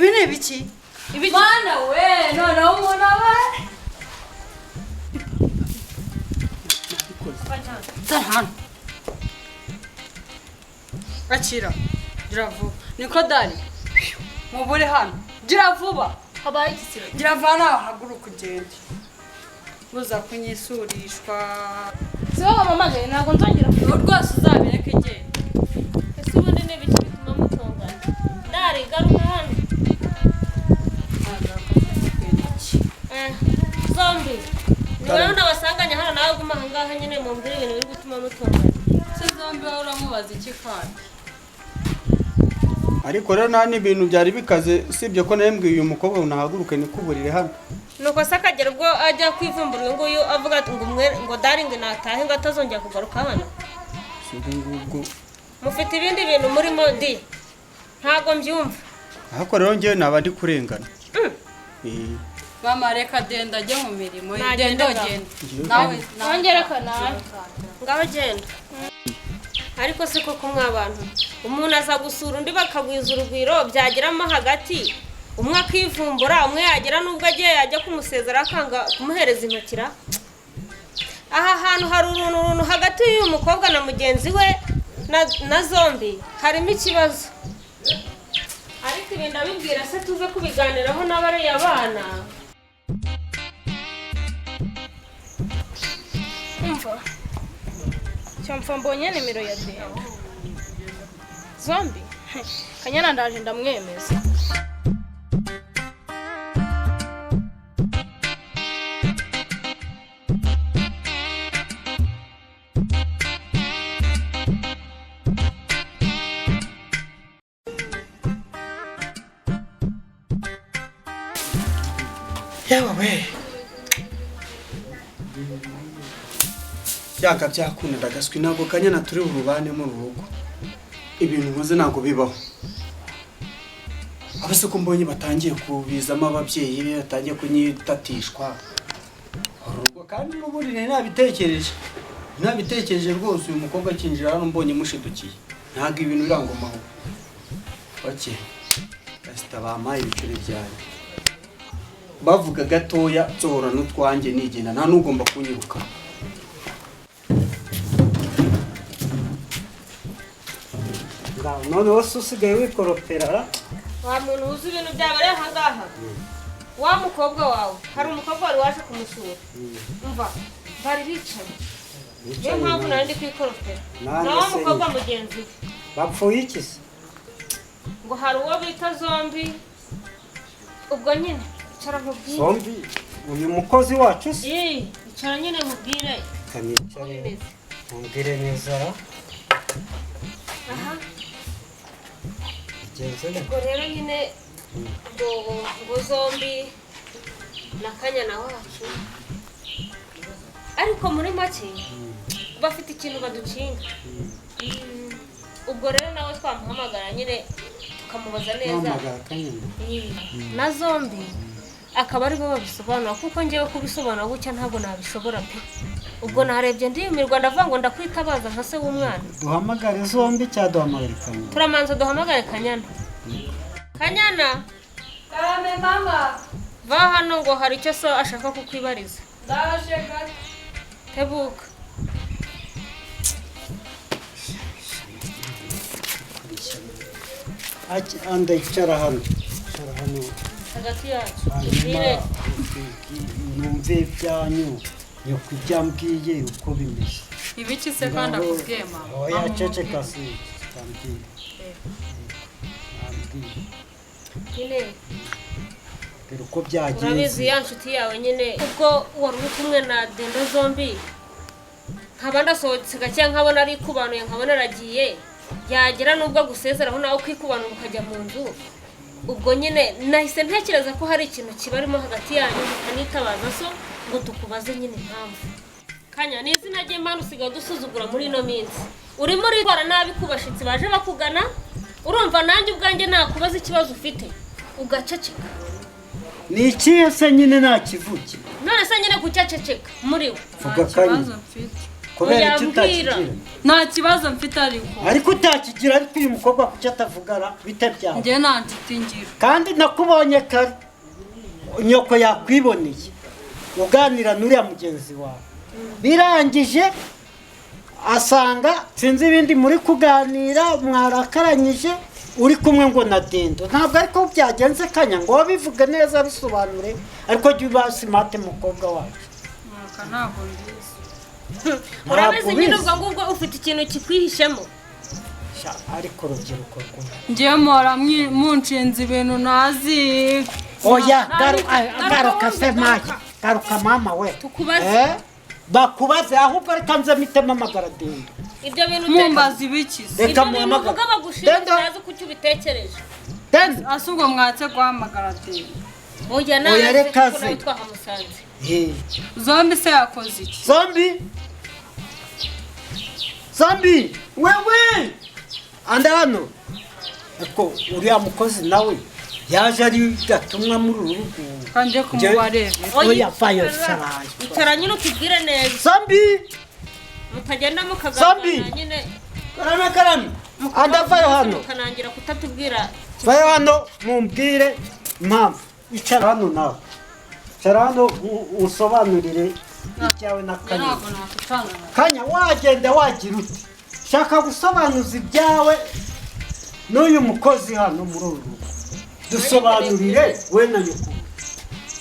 ibi ni ibiki Mana we none umuntu aba hano akira gira vuba niko dani mubure hano gira vuba habaye ikisiro gira vana haguruka ugende buza kunyisurishwa sibo bamamagaye ntabwo nzongera rwose uzabireke genda ese ubundi ni ibiki bituma mutongana ndari garuka hano zombi niwe ndabasanganya hano nawe guma ahangaha nyine mumbwire ibintu biri gutuma mutongana se zombi wowe uramubaza iki kandi ariko rero nta n'ibintu byari bikaze usibye ko nambwiye uyu mukobwa unahaguruke nikuburire hano nuko se akagera ubwo ajya kwivumbura uyu nguyu avuga ati ngo daringi natahe ngo atazongera kugaruka hano si ubwo ngubwo mufite ibindi bintu murimo di ntabwo mbyumva ariko rero njyewe naba ndi kurengana mama reka denda ajye mu mirimo Nagenda genda ngaho. ugenda nawe wongera kanawe ngaho genda ariko se koko mw'abantu umuntu aza gusura undi bakagwiza urugwiro byagiramo hagati umwe akivumbura umwe yagera n'ubwo agiye yajya kumusezera akanga kumuhereza intoki aha hantu hari uruntu hagati y'uyu mukobwa na mugenzi we na zombi harimo ikibazo ariko ibi ndabibwira se tuze kubiganiraho n'abariya bana umva cyamfa mbonye nimero ya Deo zombi kanyana ndaje ndamwemeza yawe we byaka byakunda ndagaswi ntabwo kanyana turi burubane mu rugo ibintu nkoze ntabwo bibaho abase ko mbonye batangiye kubizamo ababyeyi be batangiye kunyitatishwa urugo kandi n'ubundi nabitekereje rwose uyu mukobwa akinjira hano mbonye mushidukiye ntabwo ibintu birangomaho bake gasita bampaye ibiceri byanjye bavuga gatoya nsohora n'utwanjye nigenda nta n'ugomba kunyiruka none wose usigaye wikoropera wa muntu uzi ibintu byabereye aha ngaha wa mukobwa wawe hari umukobwa wari waje kumusura umva bari bicaye niyo mpamvu nari ndi kwikoropera na wa mukobwa mugenzi we bapfuye iki se ngo hari uwo bita zombi ubwo nyine icara nkubwire zombi uyu mukozi wacu se icara nyine nkubwire kanicare mubwire neza aha igenzere ubwo rero nyine ngo zombi na kanyana wacu ariko muri make bafite ikintu badukinga ubwo rero nawe twamuhamagara nyine tukamubaza neza na zombi akaba aribo babisobanura kuko ngewe kubisobanura gutya ntabwo nabishobora pe ubwo narebye ndiyumirwa ndavuga ngo ndakwitabaza nka se w'umwana duhamagare zombi cyangwa duhamagare kanyana turamanza duhamagare kanyana kanyana karame mama va hano ngo hari icyo so ashaka kukwibariza ndaje gato tebuka anda icara hano hagati yacu tubwire numve ibyanyu yo kujya mbwiye uko bimeze ibiki se kandi akubwiye mama oya ceceka se tambwiye nyine dore uko byagenze urabizi ya nshuti yawe nyine ubwo wari uri kumwe na dendo zombi nkaba ndasohotse gake nkabona ari kubanuye nkabona aragiye yagera n'ubwo gusezeraho nawe kwikubanura ukajya mu nzu ubwo nyine nahise ntekereza ko hari ikintu kibarimo hagati yanyu mukanitabaza so ngo tukubaze nyine impamvu kanya ni izina ry'Imana usigaye dusuzugura muri ino minsi urimo urikora nabi ku bashitsi baje bakugana urumva nanjye ubwanjye nakubaza ikibazo ufite ugaceceka ni ikihe se nyine nta kivuge none se nyine guceceka muri we vuga kanya kubera icyo utakigira nta kibazo mfite ariko utakigira ariko uyu mukobwa kuki atavugara bite byawe njye nta nshuti ngira kandi nakubonye kare nyoko yakwiboneye uganira n'uriya mugenzi wawe birangije asanga sinzi ibindi muri kuganira mwarakaranyije uri kumwe ngo na Dendo ntabwo ariko byagenze kanya ngo wabivuge neza bisobanure ariko jya uba simate mukobwa wacu ntabwo mbizi urabizi nyine ubwo ngubwo ufite ikintu kikwihishemo ariko urubyiruko ngiye mpora munshinze ibintu ntazi oya garuka se maya garuka mama we tukubaze bakubaze ahubwo reka nze mitemo amagara Dendo ibyo bintu mumbaza ibiki reka muvuga bagushinze utazi kuki ubitekereje Dendo asubwo mwatse guhamagara Dendo oya reka ze twahamusanze zombi se yakoze iki zombi wewe anda hano ariko uriya mukozi nawe yaje ari gatumwa muri uru rugo kandi kumubarebe oya vayo saraye icara nyine utubwire neza zombi mutagenda mukaganira nyine karame anda vayo hano kanangira kutatubwira vayo hano mumbwire impamvu icara hano nawe icara hano usobanurire ibyawe na kanya wagenda wagira uti shaka gusobanuza ibyawe n'uyu mukozi hano muri uru rugo dusobanurire we na nyoko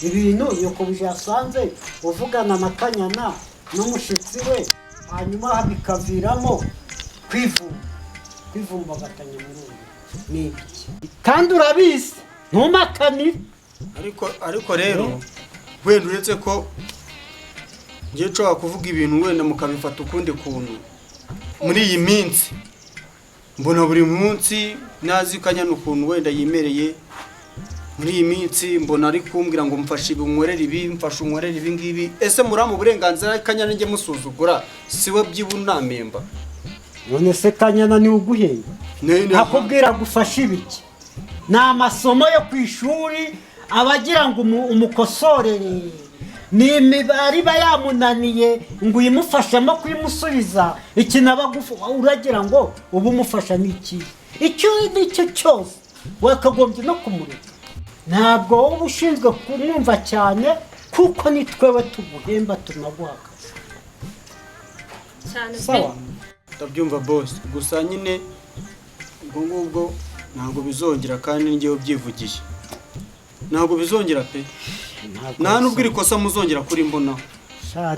ibintu nyoko byasanze uvugana na Kanyana n'umushitsi we hanyuma bikaviramo kwivumbagatanya muri uru ni iki kandi urabizi ntumakanire ariko rero wenda uretse ko ngiye nshobora kuvuga ibintu wenda mukabifata ukundi kuntu muri iyi minsi mbona buri munsi nazi Kanyana ukuntu wenda yimereye muri iyi minsi mbona ari kumbwira ngo mfashe ibinkorera ibi mfashe unkorera ibi ngibi ese muramu uburenganzira Kanyana njye musuzugura siwe by'ibunamemba none se Kanyana ni uguhenda nakubwira gufasha ibiki ni amasomo yo ku ishuri abagira ngo umukosorere ni imibare iba yamunaniye ngo uyimufashemo kuyimusubiza ikintu uragira ngo uba umufasha n'iki icyo nicyo cyose wakagombye no kumureka ntabwo wowe ushinzwe kumwumva cyane kuko ni twewe tuguhemba tunaguhaka sawa ndabyumva boss gusa nyine ubwo ngubwo ntabwo bizongera kandi njyewe ubyivugiye ntabwo bizongera pe nta nubwo iri kosa muzongera kuri mbonaho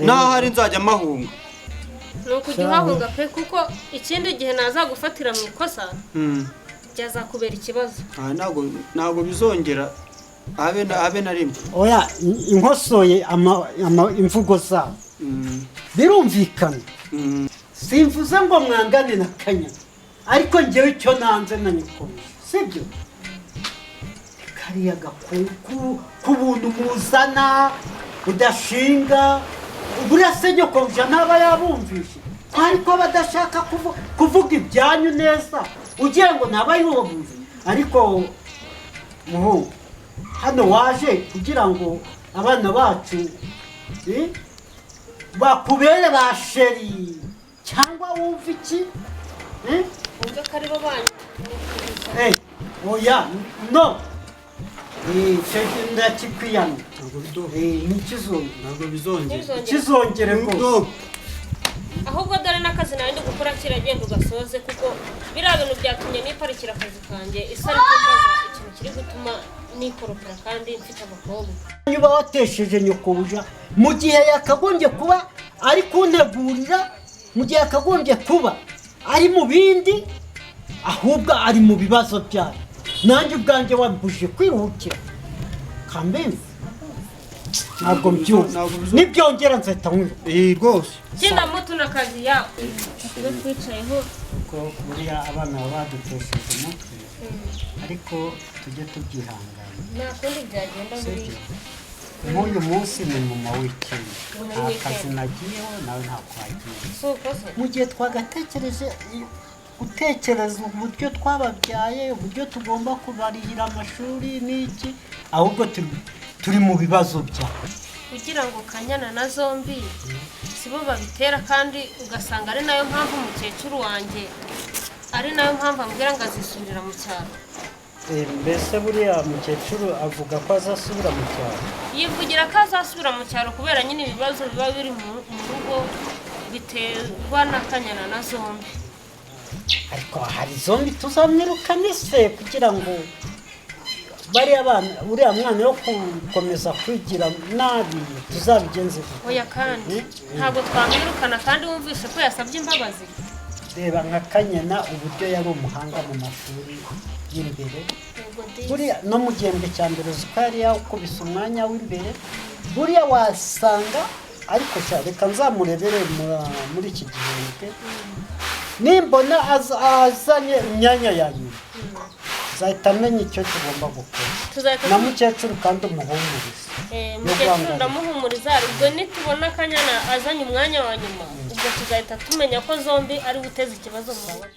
n'ahari nzajya amahunga ni ukujya uhahunga pe kuko ikindi gihe nazagufatira mu ikosa byazakubera ikibazo ntabwo bizongera habe na rimwe oya inkosoye imvugo zabo birumvikana simvuze ngo mwangane na Kanyana ariko njyewe icyo nanze na nyikomeje sibyo kariya k'ubuntu muzana udashinga buriya se nyokobuja ntaba yabumvishe ariko badashaka kuvuga ibyanyu neza ugira ngo ntaba yubumve ariko muhungu hano waje kugira ngo abana bacu bakubere ba sheri cyangwa wumva iki wumve ko aribo banyu oya no ndakikwiyana ntabwo bizongere rwose ahubwo dore n'akazi nawe ndi gukora kiragenda ugasoze kuko biriya bintu byatumye niparikira akazi kanjye isa ari kumbaza ikintu kiri gutuma nikoropera kandi mfite abakobwa niba watesheje nyokobuja mu gihe yakagombye kuba ari kuntegurira mu gihe yakagombye kuba ari mu bindi ahubwo ari mu bibazo byayo nanjye ubwanjye wambuje kwiruhukira kambenzi ntabwo mbyumva nibyongera nzahita nkwiruka rwose genda muto n'akazi yawe tube twicayeho kuko buriya abana baba badutesheje umutwe ariko tujye tubyihangana nta kundi byagenda buriya nk'uyu munsi ni nyuma w'ikindi nta kazi nagiyeho nawe ntabwo wagiye mu gihe twagatekereje gutekereza uburyo twababyaye uburyo tugomba kubarihira amashuri n'iki ahubwo turi mu bibazo byawe kugira ngo Kanyana na Zombi sibo babitera kandi ugasanga ari nayo mpamvu umukecuru wanjye ari nayo mpamvu ambwira ngo azisubirira mu cyaro. Mbese buriya mukecuru avuga ko azasubira mu cyaro? Yivugira ko azasubira mu cyaro kubera nyine ibibazo biba biri mu rugo biterwa na Kanyana na Zombi. Ariko hari Zombi tuzamwirukane se kugira ngo uriya mwana yo gukomeza kwigira nabi tuzabigenze gute? Oya kandi ntabwo twamwirukana kandi wumvise ko yasabye imbabazi. Reba nka Kanyana uburyo yari umuhanga mu mashuri y'imbere, buriya no mu gihembwe cya mbere uzi ko yari yakubise umwanya w'imbere, buriya wasanga ariko reka nzamurebere muri iki gihembwe nimbona azanye imyanya ya nyuma zahita amenya icyo tugomba gukora na mukecuru kandi umuhumuriza. Mukecuru ndamuhumuriza ubwo nitubona Kanyana azanye umwanya wa nyuma ubwo tuzahita tumenya ko Zombi ari guteza ikibazo mu bana.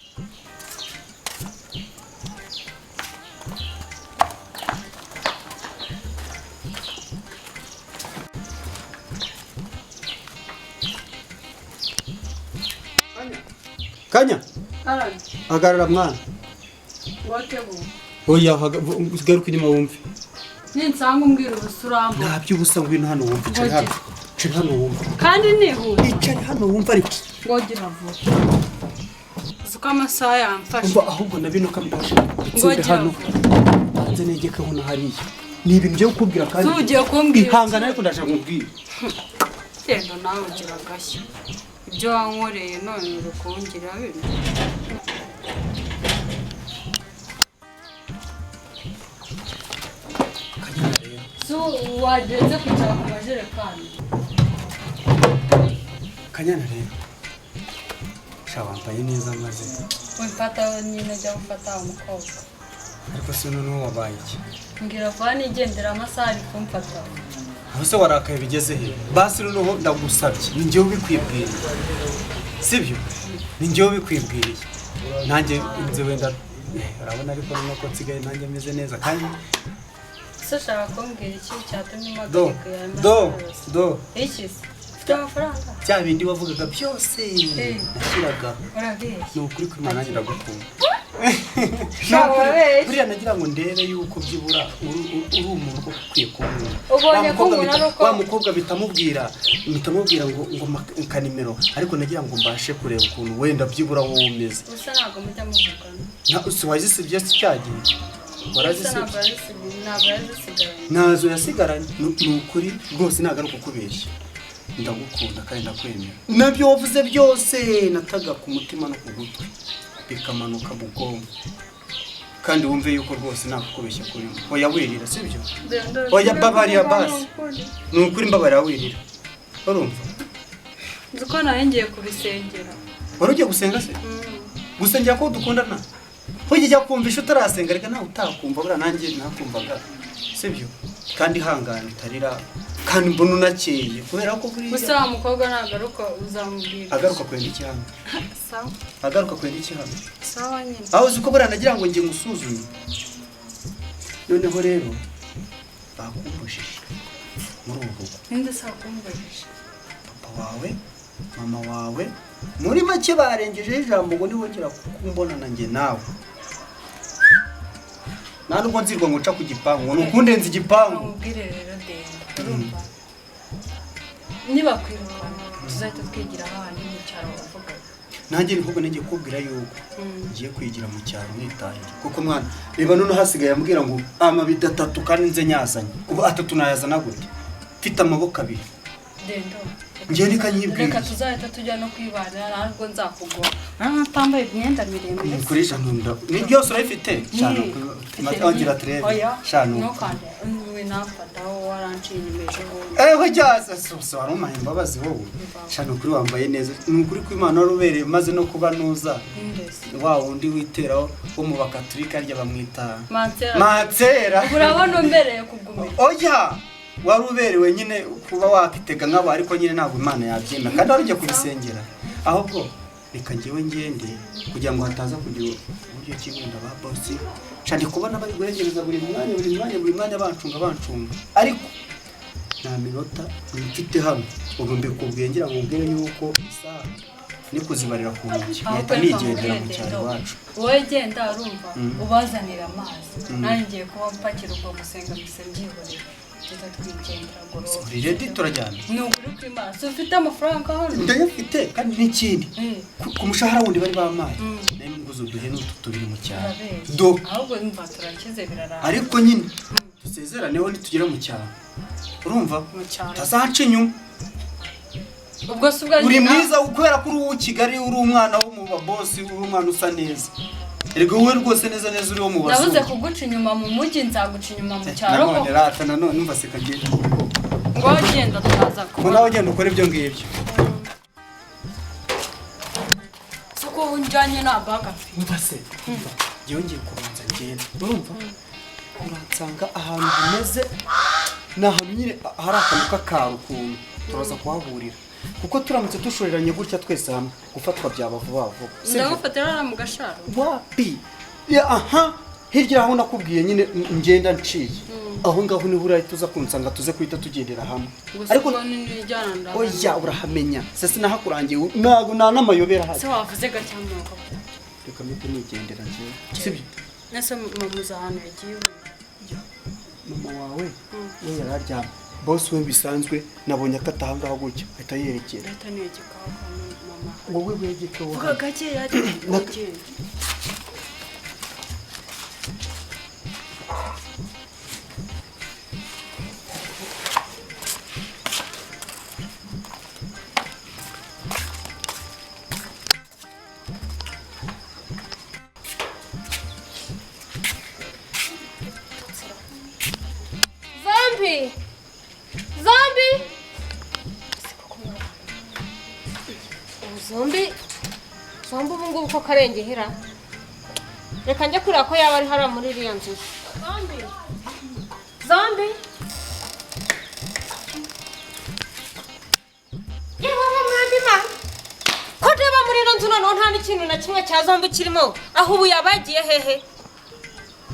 Kanya agarara mwana oya garuka inyuma wumve ninsanga umbwira ubusurambo ntabyo ubusa ngwino hano wumve cari hano wumve kandi nihuye icari hano wumve ariko ngogira vuba zuko amasaha yamfashe umva ahubwo nabino kambasha ngode hano banze negeke hano hariya ni ibintu byo kukubwira kandi tugiye kumbwira ihangana ariko ndaje nkubwira genda nawe ugira gashya ibyo wankoreye none urukungira bino wageze kwicara ku majerekani. Kanyana rero sha wambaye neza maze wifata nyine jya gufata umukobwa ariko se noneho wabaye iki? ngira vani igendera amasaha ari kumfata aho se warakaye bigeze he? Basi noneho ndagusabye ni njyewe ubikwibwiriye sibyo? Ni njyewe ubikwibwiriye nanjye inze wenda urabona ariko nuko nsigaye nanjye meze neza kandi se ushaka kumbwira iki cyatumye imodoka do iki ufite amafaranga cya bindi wavugaga byose nashyiraga ni ukuri kuri mwana ngira gukunda buriya nagira ngo ndebe yuko byibura uri umuntu ukwiye kumubona wa mukobwa bitamubwira ngo kanimero ariko nagira ngo mbashe kureba ukuntu wenda byibura wowe umeze usa ntabwo mujya muvugana si wazisibye se cyagiye nazo yasigaranye ni ukuri rwose ntabwo ari ukukubeshya ndagukunda kandi ndakwemera nabyo wavuze byose nataga ku mutima no ku gutwi bikamanuka mu bwonko kandi wumve yuko rwose nakukubeshya kuri oya wirira sibyo? Oya babarira basi ni ukuri mbabarira wirira urumva nzi ko nawe ngiye kubisengera. wari ugiye gusenga se? gusengera ko dukundana ujya kumvisha utarasenga reka nawe utakumva buriya nanjye nakumvaga sibyo? kandi ihangane utarira kandi mbona unakeye kubera ko buriya gusa wa mukobwa nagaruka uzamubwira agaruka kwenda iki hano? sawa agaruka kwenda iki hano? sawa nyine aho uzi ko buriya nagira ngo nge ngusuzume noneho rero bakumbujije muri ubu rugo ninde se wakumbujije? papa wawe mama wawe muri make barengejeho ijambo ngo nibongera kukumbonana njye nawe nta nubwo nzirwa ngo nca ku gipangu ngo nukundenza igipangu. Mubwire rero Denda urumva nibakwirukana tuzahita twigira ahantu mu cyaro bavugaga nanjye nihubwo ngiye kubwira yuko ngiye kwigira mu cyaro nitahira kuko mwana reba none hasigaye ambwira ngo amabido 3 kandi nze nyazanye ubu 3 nayazana gute mfite amaboko 2 Denda ngiye nikanyibwira reka tuzahita tujya no kwibanira ntabwo nzakugora tambaye imyenda miremire kuri janunda ni byose urayifite cyane matangira trebe cyane nokande we nafataho waranciye imeje hojyaza so aruma imbabazi wowe cyane kuri wambaye neza ni ukuri ko Imana warubereye maze no kuba nuza wa wundi witeraho wo mu bakaturika rya bamwita Mansera urabona umbereye kugumira oya waruberewe nyine kuba wakitega nk'abo ariko nyine ntabwo Imana yabyemera kandi warujya kubisengera ahubwo reka ngewe ngende kugira ngo hataza kugira uburyo kigunda ba boss cyane kubona bari gurengereza buri mwanya bancunga ariko nta minota mfite hano ubu mbikubwiye ngira ngo mbwire yuko isaha ni kuzibarira ku ntoki leta nigendera mu cyaro iwacu wowe genda urumva ubazanira amazi nanjye ngiye kuba mpakira ubwo gusenga mbise mbyihorera tujya twigendera gorora uri ready turajyana ni ukuri kw'Imana ufite amafaranga hano ndayafite kandi n'ikindi ku mushahara wundi bari bamaye nayo nguzo duhe n'utu tubiri mu cyaro do ahubwo mva turakize birarara ariko nyine dusezeraneho nitugera mu cyaro urumva mu cyaro tazaca inyuma ubwo se ubwo uri mwiza kubera ko uri uwo Kigali uri umwana wo mu babosi uri umwana usa neza erega wowe rwose neza neza uri wo mu basu ndabuze kuguca inyuma mu mujyi nzaguca inyuma mu cyaro none rata nanone numva se kagenda ngo genda turaza ko nawe genda ukora ibyo ngibyo soko unjanye na baga umva se ngiye ngiye kubanza ngenda urumva uransanga ahantu hameze n'ahantu nyine hari akantu k'akaru ukuntu turaza kuhaburira kuko turamutse dushoreranye gutya twese hamwe gufatwa byaba vuba vuba ndagufatira mu gasharo wapi aha hirya aho nakubwiye nyine ngenda nciye aho ngaho ni buraya tuza kunsanga tuze kuhita tugendera hamwe ariko nijyana ndaho oya urahamenya sese nahakurangiye ntago n'amayobera hasi se wavuze gacyamo reka mpite nigendera nje sibyo nase mamuza ahantu yagiye mama wawe we yararyama boss we bisanzwe nabonye akatahanga gutya ahita yerekera leta niyo gikaho mama wowe wegeke wowe vuga gake yari gake Zombi ubu ngubu ko karengehera reka njye kureba ko yaba ari hariya muri iriya nzu zombi yewe mwandima ko ndeba muri ino nzu noneho nta n'ikintu na kimwe cya zombi kirimo aho ubu yaba yagiye hehe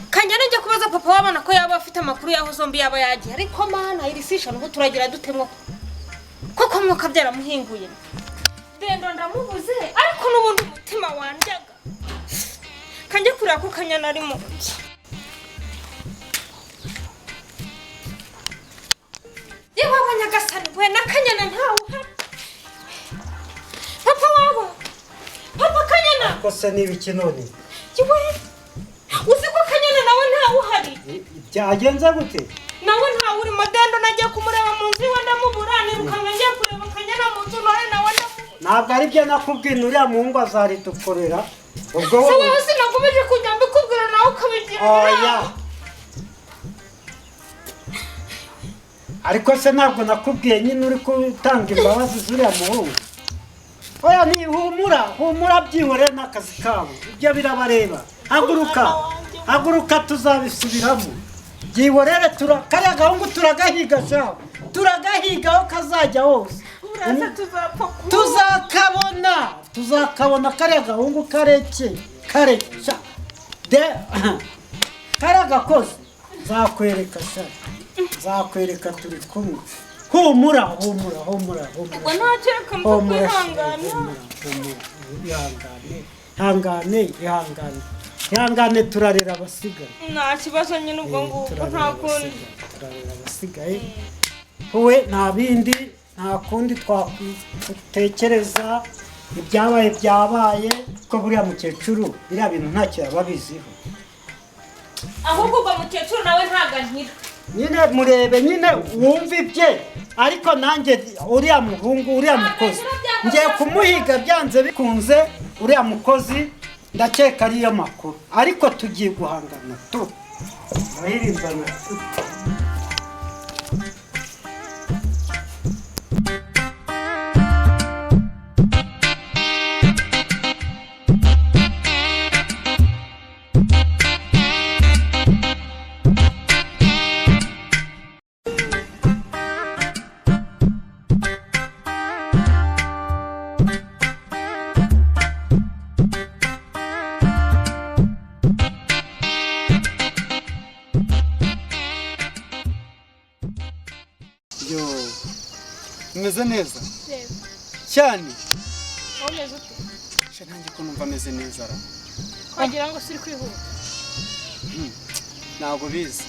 kanjyana njya kubaza papa w'abana ko yaba afite amakuru y'aho zombi yaba yagiye ariko mana iri sisha n'ubu turagira dutemwo koko mwuka byaramuhinguye Dendo ndamubuze ariko n'ubundi umutima wandyaga kanjye kurira ko kanyana ari mu nzu yewe abanyagasani we na kanyana ntawe uhari papa wabo papa kanyana ko se n'ibiki none yewe uzi ko kanyana nawe ntawe uhari byagenze gute nawe ntawe urimo Dendo nagiye kumureba mu nzu iwe ndamubura nirukanga ngiye kureba kanyana mu nzu nawe ntabwo ari byo nakubwira uriya muhungu azaridukorera ubwo wowe sinakomeje kujya mbikubwira nawe ukabigira oya ariko se ntabwo nakubwiye nyine uri gutanga imbabazi z'uriya muhungu oya ni humura byihorere n'akazi kabo ibyo birabareba haguruka tuzabisubiramo byihorere kariya gahungu turagahiga shaho turagahiga aho kazajya hose tuzakabona kariya gahungu kareca kariya gakoze zakwereka turi kumwe humura ihangane turarera abasigaye nta kibazo nyine ubwo ngubwo nta kundi turarera abasigaye wowe nta bindi nta kundi twatekereza ibyabaye byabaye ko buriya mukecuru biriya bintu ntacyo yaba abiziho ahubwo ubwo mukecuru nawe ntago ankira nyine murebe nyine wumve ibye ariko nanjye uriya muhungu uriya mukozi ngiye kumuhiga byanze bikunze uriya mukozi ndakeka ariyo makuru ariko tugiye guhangana turahirimbana umeze neza Yego. cyane Wowe umeze ute? sha nanjye ko numva ameze neza ra Wagira ngo siri kwihuta. ntabwo bizi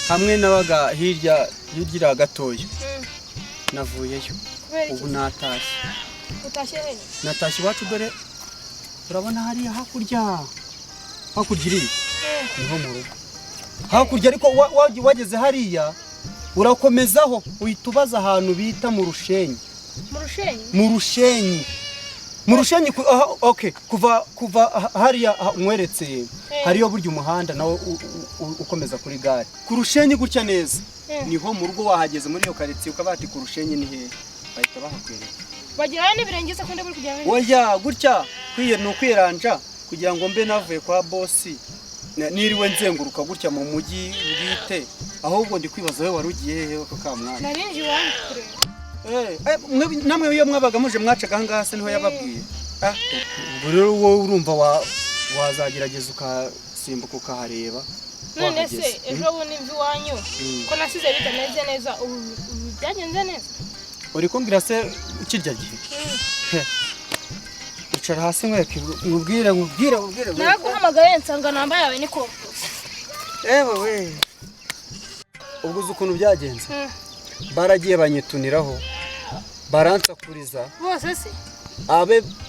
hamwe nabaga hirya gatoya navuyeyo Kubera iki? ubu natashye Utashye he? natashye iwacu dore urabona hariya hakurya iriya niho mu rugo hakurya ariko wageze hariya urakomezaho uhita ubaza ahantu bita mu Rushenyi okay kuva hariya nkweretse hariyo burya umuhanda nawe ukomeza kuri gare ku Rushenyi gutya neza niho mu rugo wahageze muri iyo karitsiye ukabati ku Rushenyi ni hehe bahita bahakwereka Bagira n'ibirengeze ko ndaburi kujya mbere. oya gutya ni ukwiranja kugira ngo mbe navuye kwa bosi niriwe nzenguruka gutya mu mujyi bwite ahubwo ndi kwibaza we warugiye hehe ko kamwana Narinji wanyu kure. namwe iyo mwabaga muje mwacaga ngaha se niho yababwiye ubwo rero wowe urumva wazagerageza ukasimbuka ukahareba None se ejo bundi mvi wanyu ko nasize bitameze neza ubu byagenze neza. uri kumbwira se ukirya gihe icara hasi nkwereke nkubwire Naguhamagaye nsanga namba yawe ni ko. we ubwo uzi ukuntu byagenze baragiye banyituniraho baransakuriza Bose se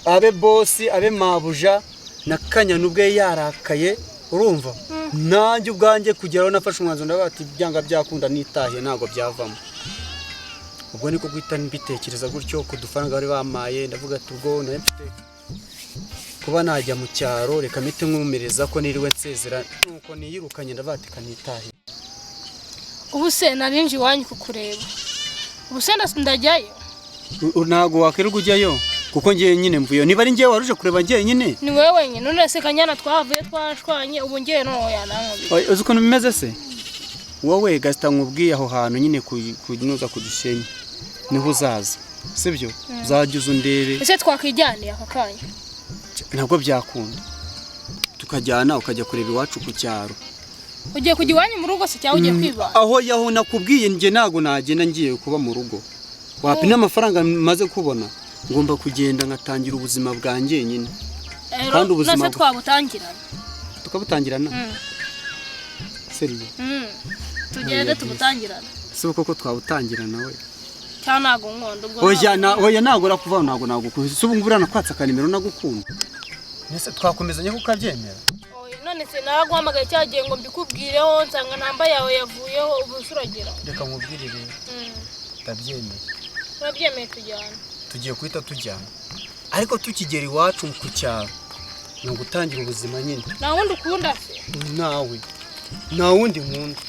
abe bosi abe mabuja na Kanyana ubwe yarakaye urumva nanjye ubwanjye kugeraho nafashe umwanzuro ndabati byanga byakunda nitahiye ntago byavamo ubwo niko guhita mbitekereza gutyo ku dufaranga bari bamaye ndavuga ati ubwo mfite kuba najya mu cyaro reka mite nkumereza ko niriwe nsezera nuko niyirukanye ndabatika nitahiye. Ubu se narinji wanyu kukureba. Ubu se ndajyayo. Ntago wakwirirwa ujyayo kuko ngiye nyine mvuyo niba ari ngiye waruje kureba ngiye nyine ni wewe wenyine none se Kanyana twavuye twashwanye ubu ngiye no yanankobi uzi ukuntu bimeze se wowe gasita nkubwiye aho hantu nyine kunyuza ku Gisenyi niho uzaza sibyo uzajya uzundere ese twakwijyaniye aka kanya ntabwo byakunda tukajyana ukajya kureba iwacu ku cyaro ugiye kujya iwanyu mu rugo se cyangwa ugiye kwiba aho yaho nakubwiye nge ntago nagenda ngiye kuba mu rugo wapi n'amafaranga maze kubona ngomba kugenda ngatangira ubuzima bwanjye nyine kandi ubuzima nase twabutangirana tukabutangirana seriye tugende tubutangirana se koko twabutangirana we cyane nago nkondo ubwo oya nago rakuva nago se ubu ngubura nakwatsa ka nimero nagukunda nese twakomezanye kuko abyemera none se naraguhamagaye cyagiye ngo mbikubwireho nsanga namba yawe yavuyeho ubusuragira reka nkubwirire ndabyemeye urabyemeye tujyana tugiye kwita tujyana ariko tukigera iwacu ku cyaro no gutangira ubuzima nyine nta wundi ukunda se nawe nta wundi nkunda